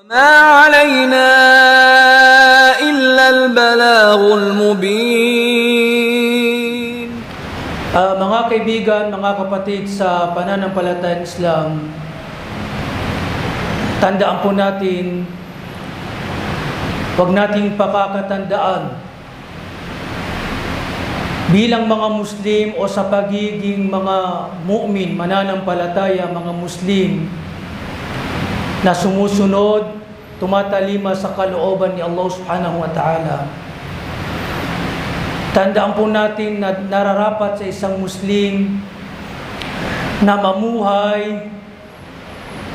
وما علينا إلا البلاغ المبين. Mga kaibigan, mga kapatid sa pananampalatayang Islam, tandaan po natin, huwag nating pakakatandaan bilang mga Muslim o sa pagiging mga mu'min, mananampalataya, mga Muslim na sumusunod, tumatalima sa kalooban ni Allah subhanahu wa ta'ala. Tandaan po natin na nararapat sa isang Muslim na mamuhay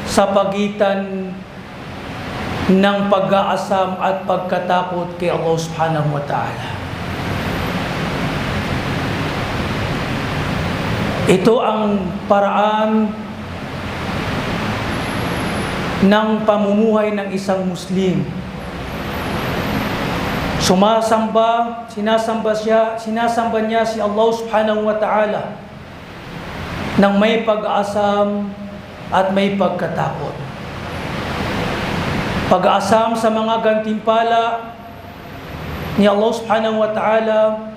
sa pagitan ng pag-aasam at pagkatakot kay Allah subhanahu wa ta'ala. Ito ang paraan ng pamumuhay ng isang Muslim. Sinasamba niya si Allah subhanahu wa ta'ala ng may pag-aasam at may pagkatakot. Pag-aasam sa mga gantimpala ni Allah subhanahu wa ta'ala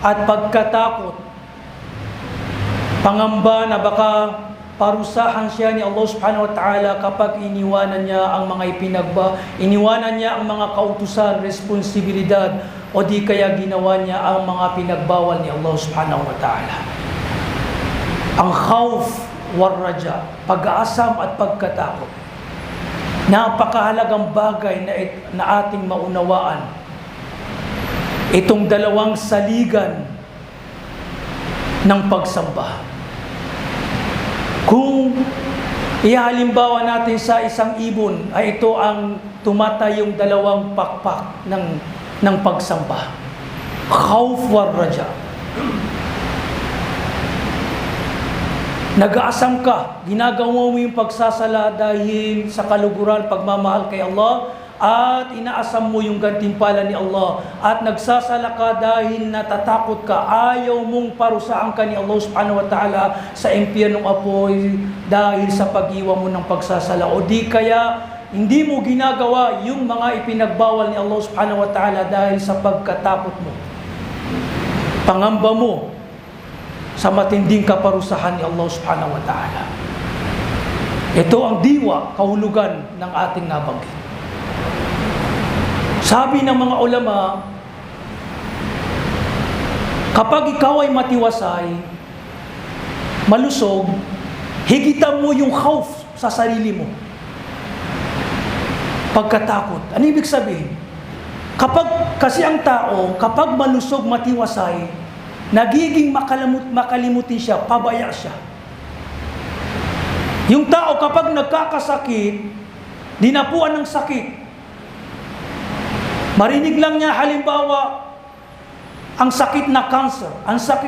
at pagkatakot, pangamba na baka parusahan siya ni Allah subhanahu wa ta'ala kapag iniwanan niya ang mga iniwanan niya ang mga kautusan, responsibilidad, o di kaya ginawa niya ang mga pinagbawal ni Allah subhanahu wa ta'ala. Ang khawf war raja, pag-aasam at pagkatakot, napakahalagang bagay na ating maunawaan. Itong dalawang saligan ng pagsamba. Kung ihalimbawa natin sa isang ibon, ay ito ang tumatayong dalawang pakpak ng pagsamba. Khawf war raja. Nag-aasam ka, ginagawa mo yung pagsasala dahil sa kaluguran, pagmamahal kay Allah, at inaasam mo yung gantimpala ni Allah, at nagsasala ka dahil natatakot ka, ayaw mong parusahan ka ni Allah subhanahu wa ta'ala sa impyernong apoy dahil sa pag-iwan mo ng pagsasala, o di kaya hindi mo ginagawa yung mga ipinagbawal ni Allah subhanahu wa ta'ala dahil sa pagkatakot mo, pangamba mo sa matinding kaparusahan ni Allah subhanahu wa ta'ala. Ito ang diwa, kahulugan ng ating nabanggit. Sabi ng mga ulama, kapag ikaw ay matiwasay, malusog, higitan mo yung khawf sa sarili mo. Pagkatakot. Ano ibig sabihin? Kasi ang tao, kapag malusog, matiwasay, nagiging makalimutin siya, pabaya siya. Yung tao kapag nagkakasakit, dinapuan ng sakit, marinig lang niya halimbawa ang sakit na cancer,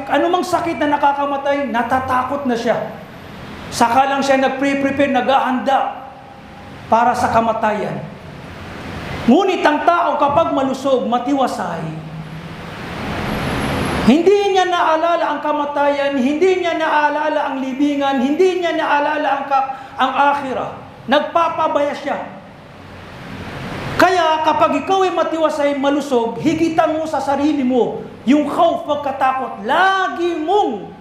anumang sakit na nakakamatay, natatakot na siya. Saka lang siya nagpre-prepare, naghahanda para sa kamatayan. Ngunit ang tao kapag malusog, matiwasay, hindi niya naalala ang kamatayan, hindi niya naalala ang libingan, hindi niya naalala ang akhirah. Nagpapabaya siya. Kaya kapag ikaw ay matiwasay, malusog, higitan mo sa sarili mo yung khawf, pagkatakot. Lagi mong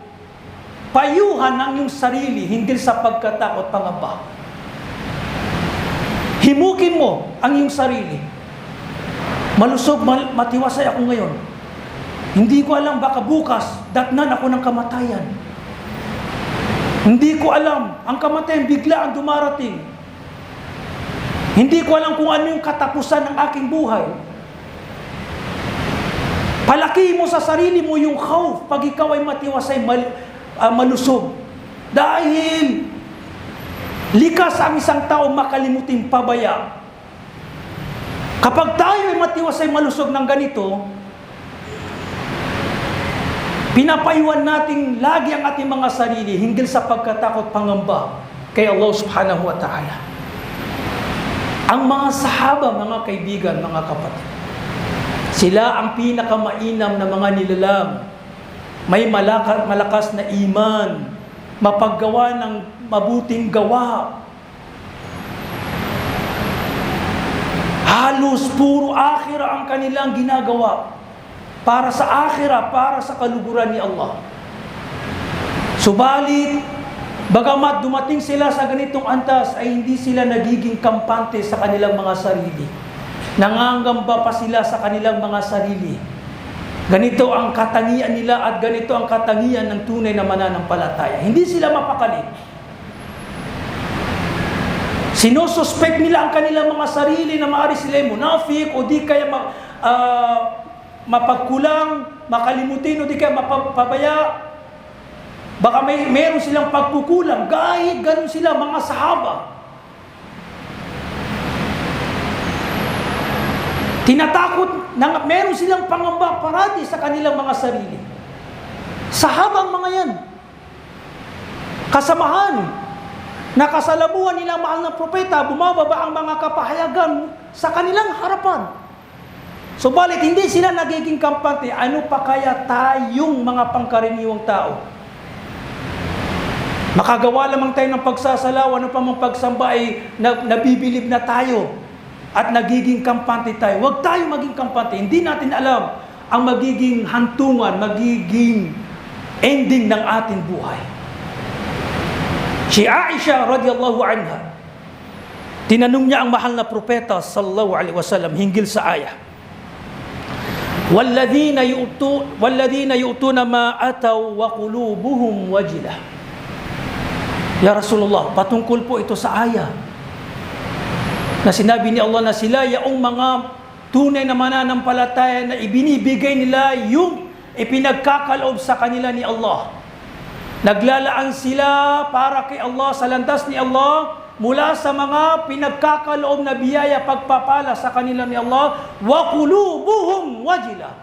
payuhan ang iyong sarili hinggil sa pagkatakot, pangamba. Himukin mo ang iyong sarili. Malusog, matiwasay ako ngayon. Hindi ko alam, baka bukas, datnan ako ng kamatayan. Hindi ko alam, ang kamatayan bigla ang dumarating. Hindi ko alam kung ano yung katapusan ng aking buhay. Palaki mo sa sarili mo yung khawf pag ikaw ay matiwasay, malusog. Dahil likas ang isang tao makalimuting pabaya. Kapag tayo ay matiwasay, malusog ng ganito, pinapayuan natin lagi ang ating mga sarili hinggil sa pagkatakot, pangamba kay Allah subhanahu wa ta'ala. Ang mga sahaba, mga kaibigan, mga kapatid, sila ang pinakamainam na mga nilalang. May malakas na iman, mapaggawa ng mabuting gawa. Halos puro akhira ang kanilang ginagawa. Para sa akhira, para sa kaluguran ni Allah. Subalit, bagamat dumating sila sa ganitong antas, ay hindi sila nagiging kampante sa kanilang mga sarili. Nangangamba pa sila sa kanilang mga sarili. Ganito ang katangian nila at ganito ang katangian ng tunay na mananampalataya. Hindi sila mapakali. Sinususpect nila ang kanilang mga sarili na maaari sila ay munafik o di kaya mapagkulang, makalimutin o di kaya mapapabaya. Baka meron silang pagkukulang. Kahit ganun sila, mga sahaba. Tinatakot, meron silang pangamba parati sa kanilang mga sarili. Sahabang mga yan. Kasamahan. Nakasalamuhan nilang mahal na propeta, bumababa ang mga kapahayagan sa kanilang harapan. Subalit, hindi sila nagiging kampante. Ano pa kaya tayong mga pangkaraniwang tao? Makagawa lamang tayo ng pagsasalaw, ano pa mang pagsamba ay nabibilib na tayo at nagiging kampante tayo. Huwag tayo maging kampante. Hindi natin alam ang magiging hantungan, magiging ending ng ating buhay. Si Aisha radhiyallahu anha, tinanong niya ang mahal na propeta sallallahu alaihi wasallam hinggil sa ayah. Walladhina yu'tuna ma ataw wa qulubuhum wajilah. Ya Rasulullah, patungkol po ito sa ayah na sinabi ni Allah na sila yaong mga tunay na mananampalataya na ibinibigay nila yung ipinagkakaloob sa kanila ni Allah. Naglalaan sila para kay Allah sa landas ni Allah mula sa mga pinagkakaloob na biyaya pagpapala sa kanila ni Allah. Wa qulubuhum wajila.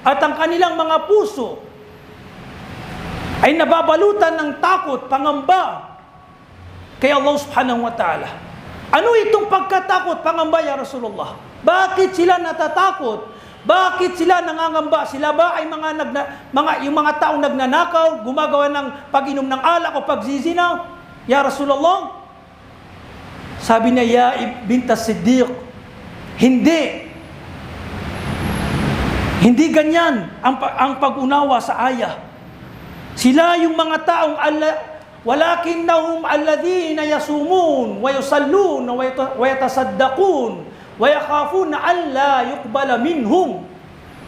At ang kanilang mga puso ay nababalutan ng takot, pangamba kay Allah subhanahu wa ta'ala. Ano itong pagkatakot, pangamba, ya Rasulullah? Bakit sila natatakot? Bakit sila nangangamba? Sila ba ay yung mga taong nagnanakaw, gumagawa ng pag-inom ng alak o pagsisinaw? Ya Rasulullah, sabi niya, ya bint as-Siddiq, hindi ganyan ang pag-unawa sa ayah. Sila yung mga taong walakinnahum alladhina yasumun wa yusallun wa yatasaddaqun wa yakhafuna alla yuqbala minhum.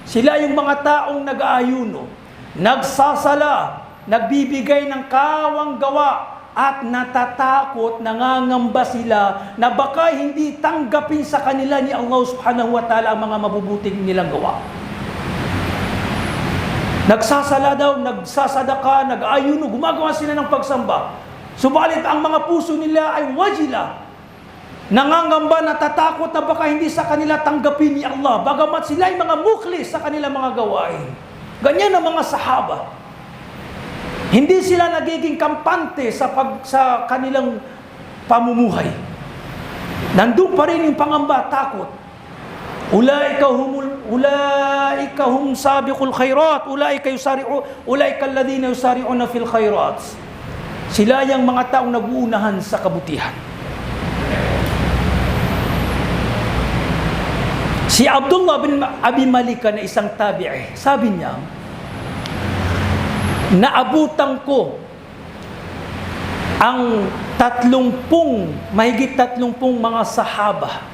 Sila yung mga taong nag-aayuno, nagsasala, nagbibigay ng kawang gawa at natatakot, nangangamba sila na baka hindi tanggapin sa kanila ni Allah subhanahu wa ta'ala ang mga mabubuting nilang gawa. Nagsasala daw, nagsasadaka, nag-ayuno, gumagawa sila ng pagsamba. Subalit ang mga puso nila ay wajila. Nangangamba, natatakot na baka hindi sa kanila tanggapin ni Allah. Bagamat sila ay mga muklis sa kanilang mga gawain. Ganyan ang mga sahaba. Hindi sila nagiging kampante sa kanilang pamumuhay. Nandun pa rin yung pangamba, takot. Ulaika hum sabiqul khairat, ulaika alladhina yusari'una fil khairat. Sila yung mga taong nag-uunahan sa kabutihan. Si Abdullah bin Abi Malika na isang tabi'i, sabi niya, naabutan ko ang mahigit 30 mga sahaba.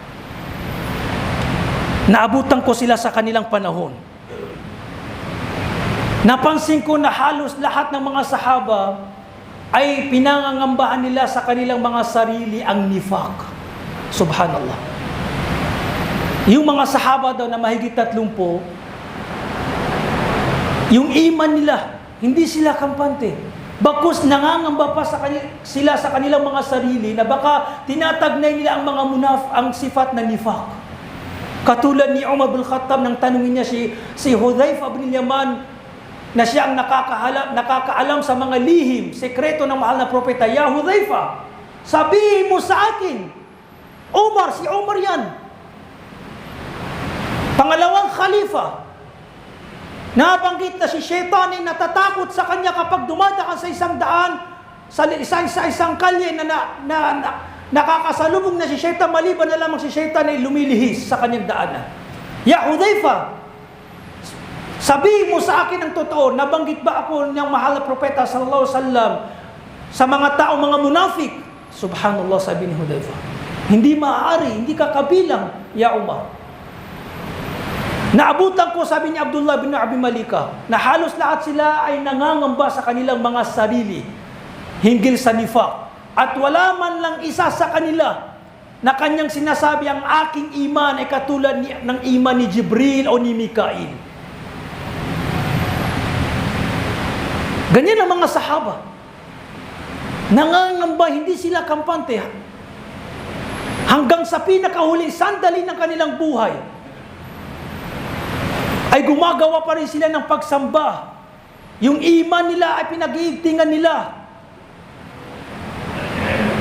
Naabutan ko sila sa kanilang panahon. Napansin ko na halos lahat ng mga sahaba ay pinangangambahan nila sa kanilang mga sarili ang nifaq. Subhanallah. Yung mga sahaba daw na mahigit 30, yung iman nila, hindi sila kampante. Bakos nangangamba pa sila sa kanilang mga sarili na baka tinatagnay nila ang mga ang sifat na nifaq. Katulad ni Umar bin Khattab nang tanungin niya si Hudhaifa bin Yaman na siya ang nakakaalam sa mga lihim, sekreto ng mahal na propeta. Ya Hudhaifa, sabihin mo sa akin, si Umar yan. Pangalawang khalifa, nabanggit na si Shaitan ay natatakot sa kanya kapag dumadaan sa isang daan, sa isang kalye nakakasalubong na si Shaitan, maliban na lamang si Shaitan ay lumilihis sa kanyang daanan. Ya Hudhaifa, sabihin mo sa akin ang totoo, nabanggit ba ako ng mahal na propeta sallallahu alaihi wasallam sa mga tao, mga munafik? Subhanallah, sabi ni Hudhaifa, hindi maaari, hindi ka kabilang, ya Umar. Naabutan ko, sabi ni Abdullah bin Abi Malika, na halos lahat sila ay nangangamba sa kanilang mga sarili hinggil sa nifaq. At wala man lang isa sa kanila na kanyang sinasabi, ang aking iman ay katulad ng iman ni Jibril o ni Mikail. Ganyan ang mga sahaba. Nangangamba, hindi sila kampante. Hanggang sa pinakahuling sandali ng kanilang buhay, ay gumagawa pa rin sila ng pagsamba. Yung iman nila ay pinag-iigtingan nila.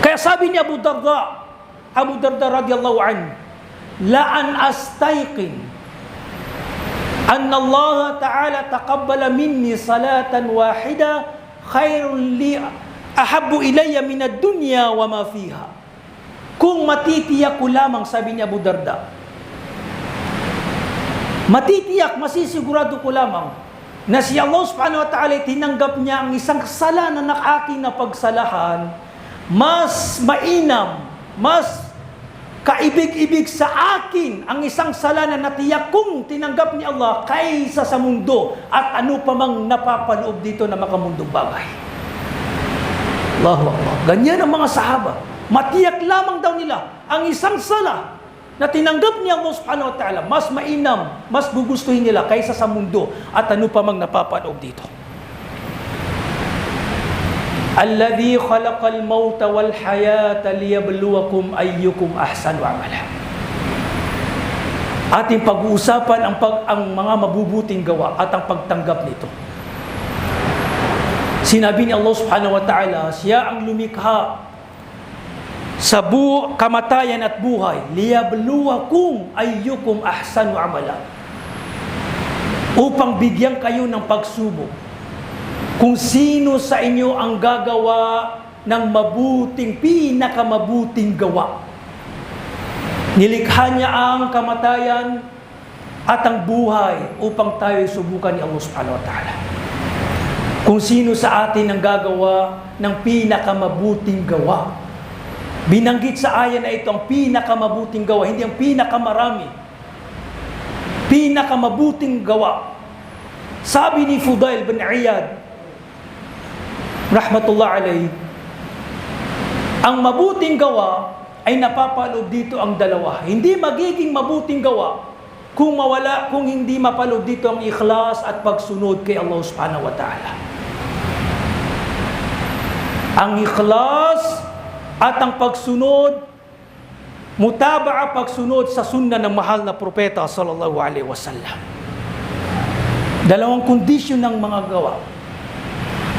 Kaya sabi ni Abu Darda radhiyallahu anhu, la an astayqin anna Allah ta'ala taqabbala minni salatan wahida khairun li ahabbu ilayya min ad-dunya wa ma fiha. Kung matitiyak ko lamang, sabi ni Abu Darda, matitiyak, masisigurado ko lamang na si Allah subhanahu wa ta'ala tinanggap niya ang isang sala na aking napagsalahan, mas mainam, mas kaibig-ibig sa akin ang isang sala na natiyak kong tinanggap ni Allah kaysa sa mundo at ano pa mang napapaloob dito na makamundong bagay. Allahu Akbar. Ganyan ang mga sahaba. Matiyak lamang daw nila ang isang sala na tinanggap ni Allah subhanahu wa ta'ala, mas mainam, mas gugustuhin nila kaysa sa mundo at ano pa mang napapaloob dito. Alladhi khalaqal mauta wal hayata liyabluwakum ayyukum ahsanu amala. Ating pag-uusapan ang mga mabubuting gawa at ang pagtanggap nito. Sinabi ni Allah subhanahu wa ta'ala, siya ang lumikha sa kamatayan at buhay, liyabluwakum ayyukum ahsanu amala, upang bigyan kayo ng pagsubok kung sino sa inyo ang gagawa ng pinakamabuting gawa. Nilikha niya ang kamatayan at ang buhay upang tayo subukan ni Allah subhanahu wa ta'ala. Kung sino sa atin ang gagawa ng pinakamabuting gawa. Binanggit sa ayan na ito ang pinakamabuting gawa, hindi ang pinakamarami. Pinakamabuting gawa. Sabi ni Fudail bin Iyad rahmatullah alayhi, ang mabuting gawa ay napapaloob dito ang dalawa. Hindi magiging mabuting gawa kung hindi mapaloob dito ang ikhlas at pagsunod kay Allah subhanahu wa ta'ala. Ang ikhlas at ang pagsunod, mutaba'a, pagsunod sa sunna ng mahal na propeta sallallahu alaihi wasallam. Dalawang kondisyon ng mga gawa.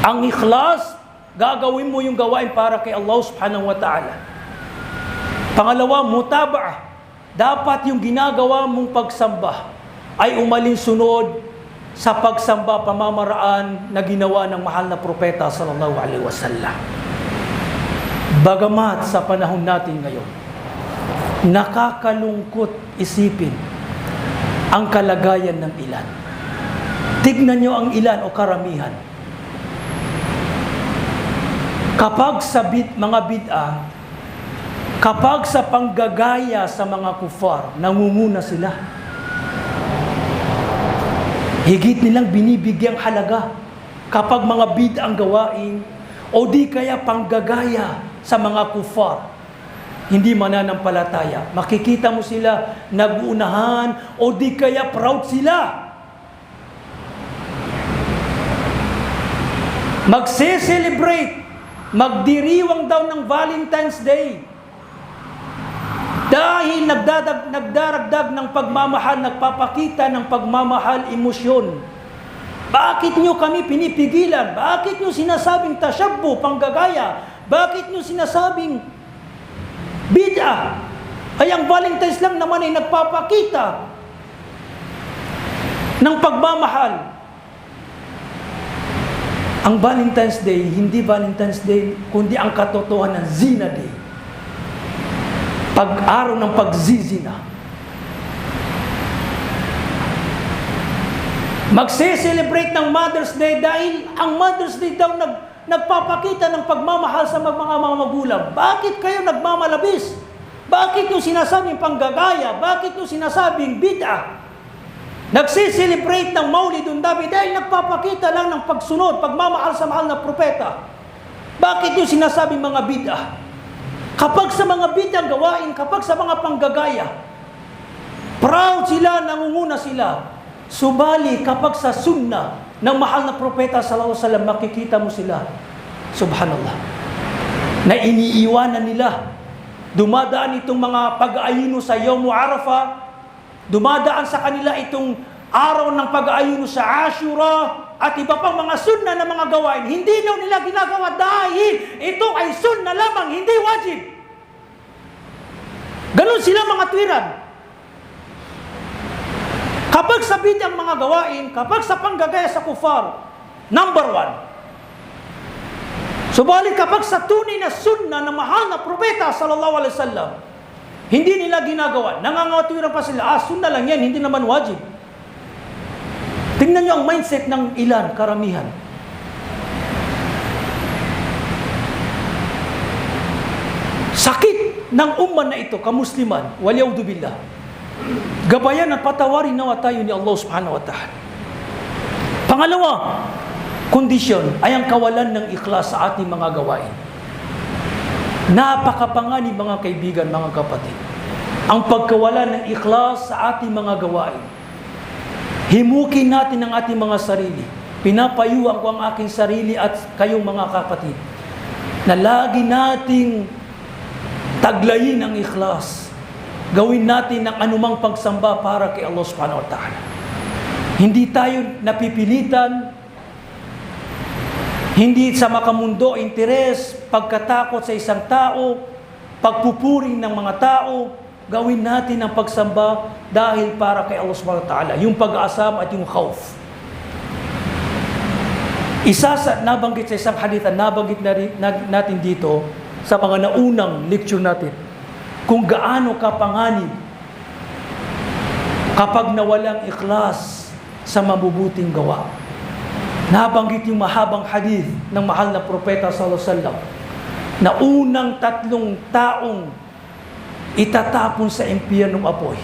Ang ikhlas, gagawin mo yung gawain para kay Allah subhanahu wa ta'ala. Pangalawa, mutaba'a, dapat yung ginagawa mong pagsamba ay umalinsunod sa pagsamba pamamaraan na ginawa ng mahal na propeta sallallahu alaihi wasallam. Bagamat sa panahon natin ngayon, nakakalungkot isipin ang kalagayan ng ilan. Tignan nyo ang ilan o karamihan. Kapag sa mga bid'ah, kapag sa panggagaya sa mga kufar, nangunguna sila. Higit nilang binibigyang halaga kapag mga bid'ah ang gawain o di kaya panggagaya sa mga kufar, hindi mananampalataya. Makikita mo sila nag-uunahan o di kaya proud sila. Magse-celebrate, magdiriwang daw ng Valentine's Day dahil nagdaragdag ng pagmamahal, nagpapakita ng pagmamahal, emosyon. Bakit nyo kami pinipigilan? Bakit nyo sinasabing tashabbu, panggagaya? Bakit nyo sinasabing bid'ah? Ay ang Valentine's lang naman ay nagpapakita ng pagmamahal. Ang Valentine's Day, hindi Valentine's Day, kundi ang katotohanan, Zina Day. Pag-araw ng pagzizina. Magse-celebrate ng Mother's Day dahil ang Mother's Day daw nagpapakita ng pagmamahal sa mga magulang. Bakit kayo nagmamalabis? Bakit yung sinasabing panggagaya? Bakit yung sinasabing bid'ah? Nagse-celebrate ng Maulidun Nabi dahil nagpapakita lang ng pagsunod, pagmamahal sa mahal na propeta. Bakit yung sinasabing mga bid'ah? Kapag sa mga bid'ah gawain, kapag sa mga panggagaya, proud sila, nangunguna sila. Subali kapag sa sunnah ng mahal na propeta sallallahu alaihi wasallam, makikita mo sila, subhanallah, na iniiwanan nila. Dumadaan itong mga pag-aayuno sa Yawm Arafah, dumadaan sa kanila itong araw ng pag-aayuno sa Ashura, at iba pang mga sunnah na mga gawain. Hindi daw nila ginagawa dahil ito ay sunnah lamang, hindi wajib. Ganon sila mga tuwiran. Kapag sa bid'ah mga gawain, kapag sa panggagaya sa kufar, number 1. Subalit kapag sa tunay na sunnah ng mahal na propeta sallallahu alaihi wasallam, hindi nila ginagawa. Nangangatuwiran pa sila, sunnah lang yan, hindi naman wajib. Tingnan niyo ang mindset ng ilan, karamihan. Sakit ng umman na ito, kamusliman, waliyaudu billah. Gabayan at patawarin nawa tayo ni Allah subhanahu wa ta'ala. Pangalawa, kondisyon ay ang kawalan ng ikhlas sa ating mga gawain. Napakapanganib mga kaibigan, mga kapatid, ang pagkawalan ng ikhlas sa ating mga gawain. Himukin natin ang ating mga sarili. Pinapayuhan ko ang aking sarili at kayong mga kapatid na lagi nating taglayin ang ikhlas. Gawin natin ng anumang pagsamba para kay Allah subhanahu wa ta'ala. Hindi tayo napipilitan, hindi sa makamundo, interes, pagkatakot sa isang tao, pagpupuring ng mga tao. Gawin natin ang pagsamba dahil para kay Allah subhanahu wa ta'ala. Yung pag-aasam at yung khawf. Isa sa nabanggit sa isang hadith, nabanggit natin dito sa mga naunang lecture natin, kung gaano kapanganib kapag nawalang ikhlas sa mabubuting gawa. Nabanggit yung mahabang hadith ng mahal na propeta sallallahu alaihi wasallam na unang 3 taong itatapon sa impyernong apoy.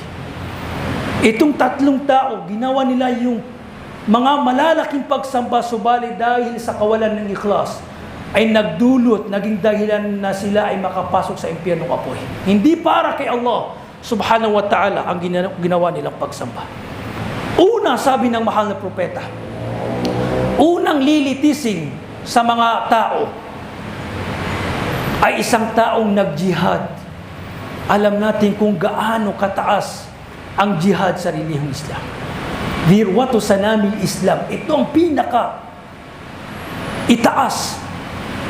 Itong 3 tao, ginawa nila yung mga malalaking pagsamba, subalit dahil sa kawalan ng ikhlas ay nagdulot, naging dahilan na sila ay makapasok sa impyernong apoy. Hindi para kay Allah subhanahu wa ta'ala ang ginawa nilang pagsamba. Una, sabi ng mahal na propeta, unang lilitising sa mga tao ay isang taong nag-jihad. Alam natin kung gaano kataas ang jihad sa relihiyong Islam. Dirwatu sanamil Islam. Ito ang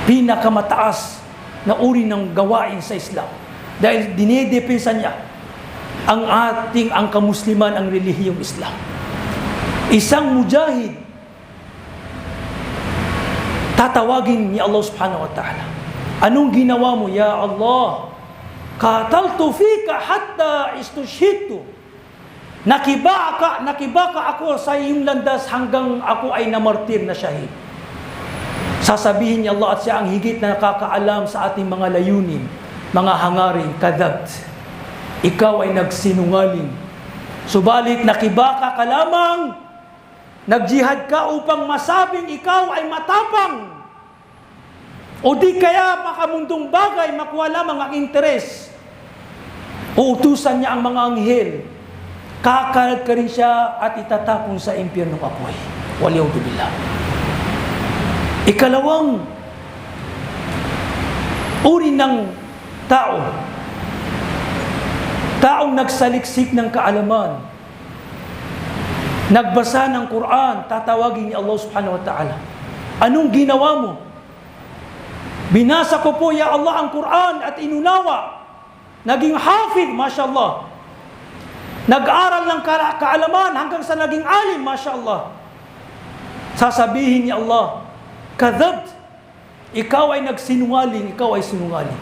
pinakamataas na uri ng gawain sa Islam. Dahil dinedepensa niya ang kamusliman, ang relihiyong Islam. Isang mujahid, tatawagin ni Allah subhanahu wa ta'ala. Anong ginawa mo? Ya Allah, qataltu fika hatta istushhidtu. Nakibaka ako sa iyong landas hanggang ako ay namartir na shahid. Sasabihin niya Allah, at siya ang higit na nakakaalam sa ating mga layunin, mga hangarin, kadhabt. Ikaw ay nagsinungaling. Subalit nakibaka ka lamang, nagjihad ka upang masabing ikaw ay matapang. O di kaya makamundong bagay, makuha lamang ang interes. Uutusan niya ang mga anghel. Kakalat ka rin siya at itatapon sa impyernong apoy. Waliyaudu billah. Ikalawang uri ng tao, taong nagsaliksik ng kaalaman, nagbasa ng Quran, tatawagin ni Allah subhanahu wa ta'ala. Anong ginawa mo? Binasa ko po, ya Allah, ang Quran at inunawa. Naging hafid, mashallah. Nag-aral ng kaalaman hanggang sa naging alim, mashallah. Sasabihin ni Allah, kadhabt, ikaw ay nagsinungaling, ikaw ay sinungaling.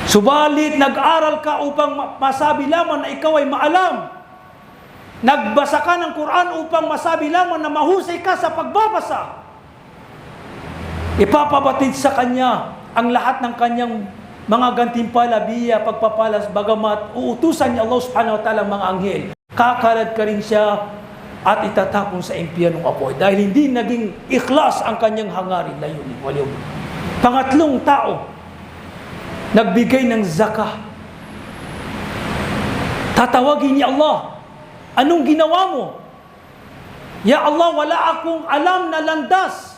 Subalit nag-aral ka upang masabi lamang na ikaw ay maalam. Nagbasa ka ng Quran upang masabi lamang na mahusay ka sa pagbabasa. Ipapabatid sa kanya ang lahat ng kanyang mga gantimpala, biya, pagpapalas, bagamat uutusan ni Allah subhanahu wa ta'ala ang mga anghel. Kakalad ka rin siya at itatapon sa impyernong apoy dahil hindi naging ikhlas ang kanyang hangarin. Layunin. Pangatlong tao, nagbigay ng zakah. Tatawagin ni Allah, anong ginawa mo? Ya Allah, wala akong alam na landas.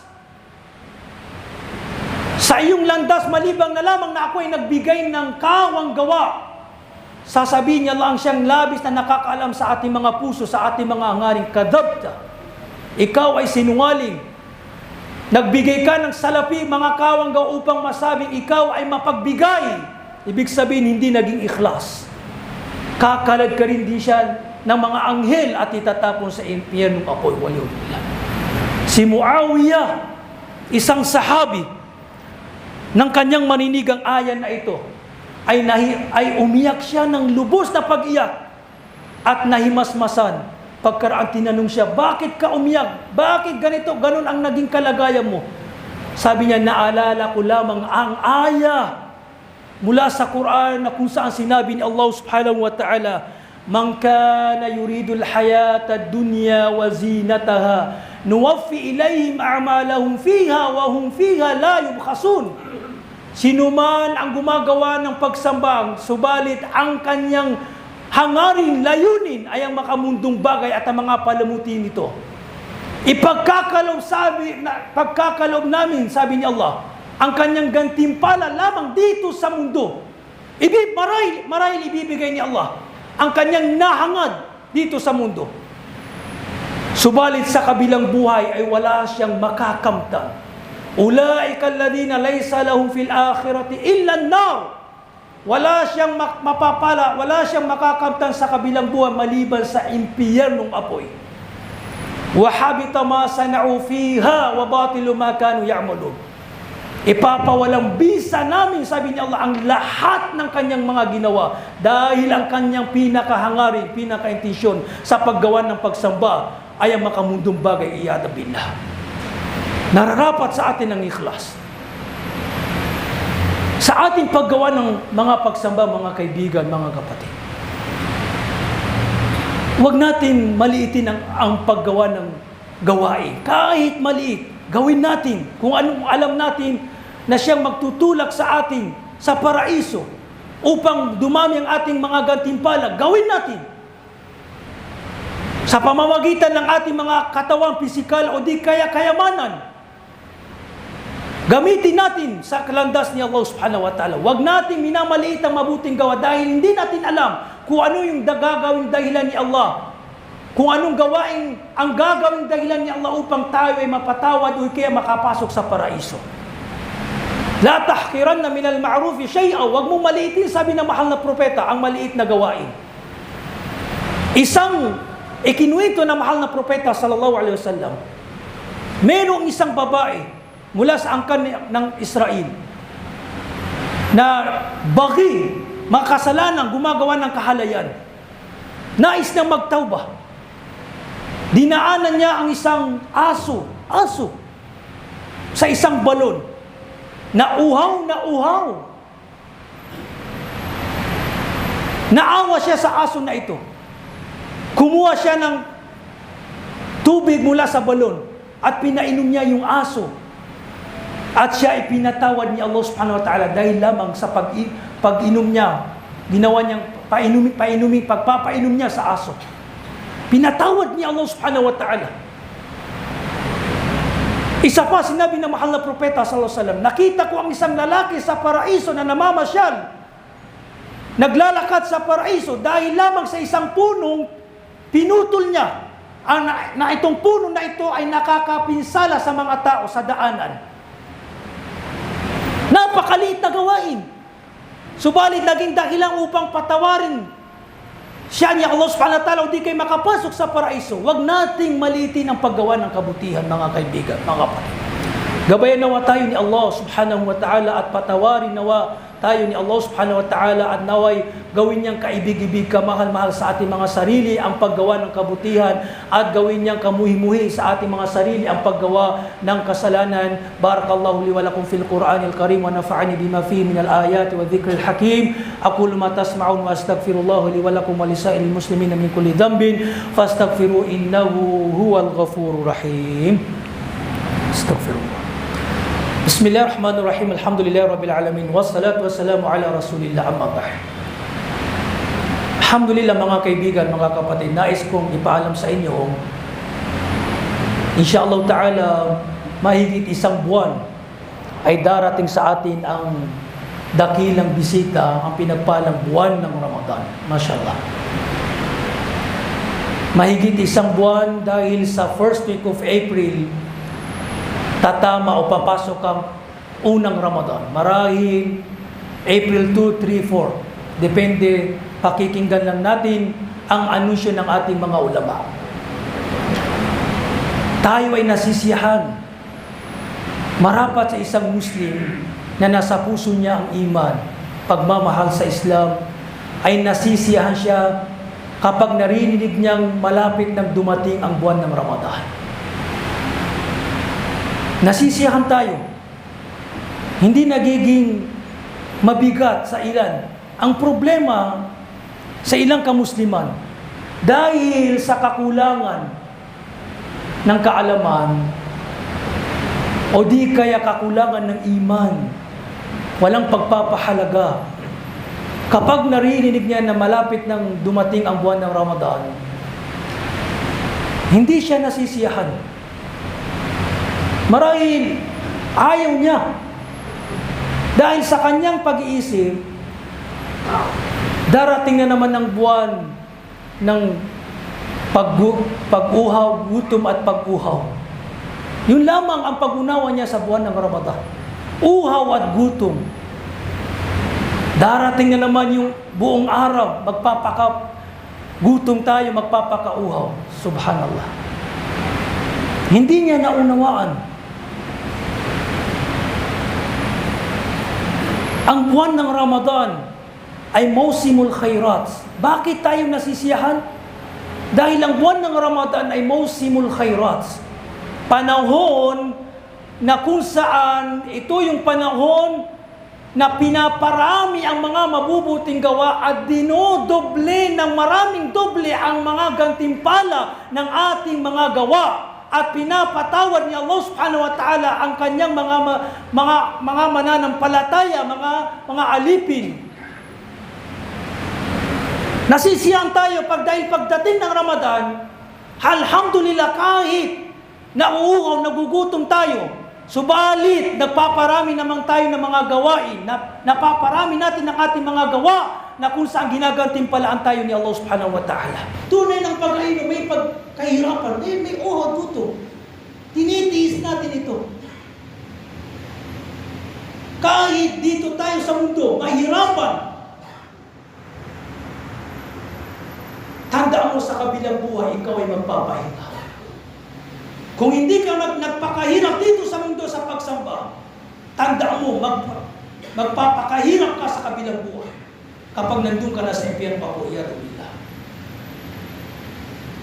Sa iyong landas, malibang na lamang na ako ay nagbigay ng kawang gawa. Sasabihin niya lang siyang labis na nakakaalam sa ating mga puso, sa ating mga hangaring. Kadabta, ikaw ay sinungaling. Nagbigay ka ng salapi, mga kawang gawa upang masabing ikaw ay mapagbigay. Ibig sabihin, hindi naging ikhlas. Kakalad ka rin din siya ng mga anghel at itatapon sa impyernong apoy. Si Muawiyah, isang sahabi, ng kanyang maninigang ayan na ito, ay umiyak siya ng lubos na pag-iyak at nahimasmasan. Pagkaraan tinanong siya, bakit ka umiyak? Bakit ganito? Ganon ang naging kalagayan mo. Sabi niya, naalala ko lamang ang aya mula sa Quran na kung saan sinabi ni Allah subhanahu wa ta'ala, man kana yuridul hayata ad-dunya wa zinataha nuwaffi ilayhim a'malahum fiha wa hum fiha la yubkhasun. Sino man ang gumagawa ng pagsambang, subalit ang kanyang hangarin, layunin ay ang makamundong bagay at ang mga palamuti nito. Pagkakalob namin, sabi ni Allah, ang kanyang gantimpala lamang dito sa mundo. Marahil ibibigay ni Allah ang kanyang nahangad dito sa mundo. Subalit sa kabilang buhay ay wala siyang makakamtan. Ulaika alladhina laysa lahum fil akhirati illa an-nar. Wala siyang mapapala, wala siyang makakamtan sa kabilang buhay maliban sa impyernong apoy. Wa habita ma sana'u fiha wa batilu ma kanu ya'malun. Ipapawalang bisa namin, sabi ni Allah, ang lahat ng kanyang mga ginawa dahil ang kanyang pinakahangarin, pinakaintensyon sa paggawa ng pagsamba ay ang makamundong bagay, iyada billah. Nararapat sa atin ang ikhlas. Sa ating paggawa ng mga pagsamba, mga kaibigan, mga kapatid. Huwag natin maliitin ang paggawa ng gawain. Kahit maliit, gawin natin. Kung anong alam natin na siyang magtutulak sa atin sa paraiso upang dumami ang ating mga gantimpala, gawin natin. Sa pamamagitan ng ating mga katawang pisikal o di kaya kayamanan, gamitin natin sa landas ni Allah subhanahu wa ta'ala. Huwag natin minamaliit ang mabuting gawa dahil hindi natin alam kung ano yung gagawing dahilan ni Allah. Kung anong gawain ang gagawing dahilan ni Allah upang tayo ay mapatawad o kaya makapasok sa paraiso. La tahkiranna minal ma'rufi shay'a. Huwag mong maliitin, sabi ng mahal na propeta, ang maliit na gawain. Ikinuwento ng mahal na propeta sallallahu alaihi wasallam. Merong isang babae mula sa angkan ng Israel na bagi, makasalanan, gumagawa ng kahalayan. Nais niyang magtawba. Dinaanan niya ang isang aso sa isang balon na uhaw. Naawa siya sa aso na ito. Kumuha siya ng tubig mula sa balon at pinainom niya yung aso. At siya ay pinatawad ni Allah subhanahu wa ta'ala dahil lamang sa pag-inom niya, ginawa niyang pagpapainom niya sa aso. Pinatawad ni Allah subhanahu wa ta'ala. Isa pa, sinabi ng mahal na propeta sallallahu alaihi wasallam, nakita ko ang isang lalaki sa paraiso na namamasyal. Naglalakad sa paraiso dahil lamang sa isang punong pinutol niya. Na itong puno na ito ay nakakapinsala sa mga tao sa daanan. Napakaliit na gawain. Subalit naging dahilan upang patawarin siya ni Allah subhanahu wa ta'ala o di kayo makapasok sa paraiso. Huwag nating maliitin ang paggawa ng kabutihan, mga kaibigan, mga kapatid. Gabayan nawa tayo ni Allah subhanahu wa ta'ala at patawarin nawa tayo ni Allah subhanahu wa ta'ala at naway gawin niyang kaibig-ibig, kamahal-mahal sa ating mga sarili ang paggawa ng kabutihan at gawin niyang kamuhi-muhi sa ating mga sarili ang paggawa ng kasalanan. Barakallahu li wa lakum fil Qur'anil Karim wa nafa'ani bima fihi minal ayati wa dhikril hakim. Aqulu ma tasma'un wa astaghfirullah li wa lakum wa lisa'il muslimina min kulli dhanbin fastaghfiru innahu huwal ghafurur rahim. Astaghfirullah. Bismillahirrahmanirrahim. Alhamdulillahirabbil alamin wassalatu wassalamu ala rasulillah, amma ba'd. Alhamdulillah mga kaibigan, mga kapatid, nais kong ipaalam sa inyo, insyaallah ta'ala, mahigit isang buwan ay darating sa atin ang dakilang bisita, ang pinagpalang buwan ng Ramadan. Mashallah. Mahigit isang buwan dahil sa first week of April, tatama o papasok ang unang Ramadan. Marahil April 2, 3, 4. Depende, pakikinggan lang natin ang anunsyo ng ating mga ulama. Tayo ay nasisiyahan. Marapat sa isang Muslim na nasa puso niya ang iman, pagmamahal sa Islam, ay nasisiyahan siya kapag narinig niyang malapit nang dumating ang buwan ng Ramadan. Nasisiyahan tayo. Hindi nagiging mabigat sa ilan. Ang problema sa ilang kamusliman, dahil sa kakulangan ng kaalaman o di kaya kakulangan ng iman, walang pagpapahalaga. Kapag narinig niya na malapit nang dumating ang buwan ng Ramadan, hindi siya nasisiyahan. Marahil ayaw niya. Dahil sa kanyang pag-iisip, darating na naman ang buwan ng pag-uhaw, gutom at pag-uhaw. Yun lamang ang pag-unawa niya sa buwan ng Ramadan. Uhaw at gutom. Darating na naman yung buong araw, gutom tayo, magpapakauhaw. Subhanallah. Hindi niya naunawaan. Ang buwan ng Ramadan ay mausimul khairat. Bakit tayo nasisiyahan? Dahil ang buwan ng Ramadan ay mausimul khairat. Panahon na kung saan ito yung panahon na pinaparami ang mga mabubuting gawa at dinodoble ng maraming doble ang mga gantimpala ng ating mga gawa. At pinapatawad ni Allah subhanahu wa ta'ala ang kanyang mga mananampalataya, mga alipin. Nasisiyahan tayo dahil pagdating ng Ramadan, alhamdulillah, kahit nauuhaw, nagugutom tayo, subalit nagpaparami naman tayo ng mga gawain, napaparami natin ang ating mga gawa na kung saan ginagantimpalaan tayo ni Allah subhanahu wa ta'ala. Tunay ng pag-ainom, may pagkahirapan, may uhaw, gutom. Tinitiis natin ito. Kahit dito tayo sa mundo, mahirapan. Tandaan mo sa kabilang buhay, ikaw ay magpapahinga. Kung hindi ka nagpakahirap dito sa mundo sa pagsamba, tandaan mo, magpapakahirap ka sa kabilang buhay. Kapag nandun ka na sa impyerno pa po, iyadumila.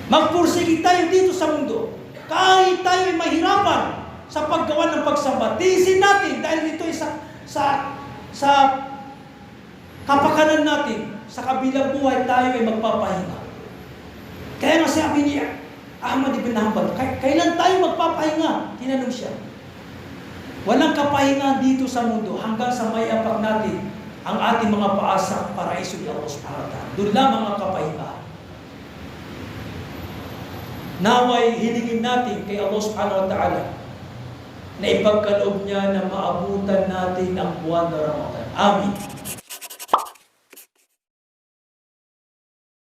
Magpursige tayo dito sa mundo. Kahit tayo ay mahirapan sa paggawa ng pagsamba, tiisin natin dahil ito ay sa kapakanan natin. Sa kabilang buhay tayo ay magpapahinga. Kaya nga sabi niya, Ahmad ibn Hanbal, kailan tayo magpapahinga? Tinanong siya. Walang kapahinga dito sa mundo hanggang sa may apak natin ang ating mga paasa para iso ni Allah subhanahu wa ta'ala. Doon lamang ang kapahinga. Naway hilingin natin kay Allah subhanahu wa ta'ala na ipagkaloob niya na maabutan natin ang buwan ng Ramadan. Amin.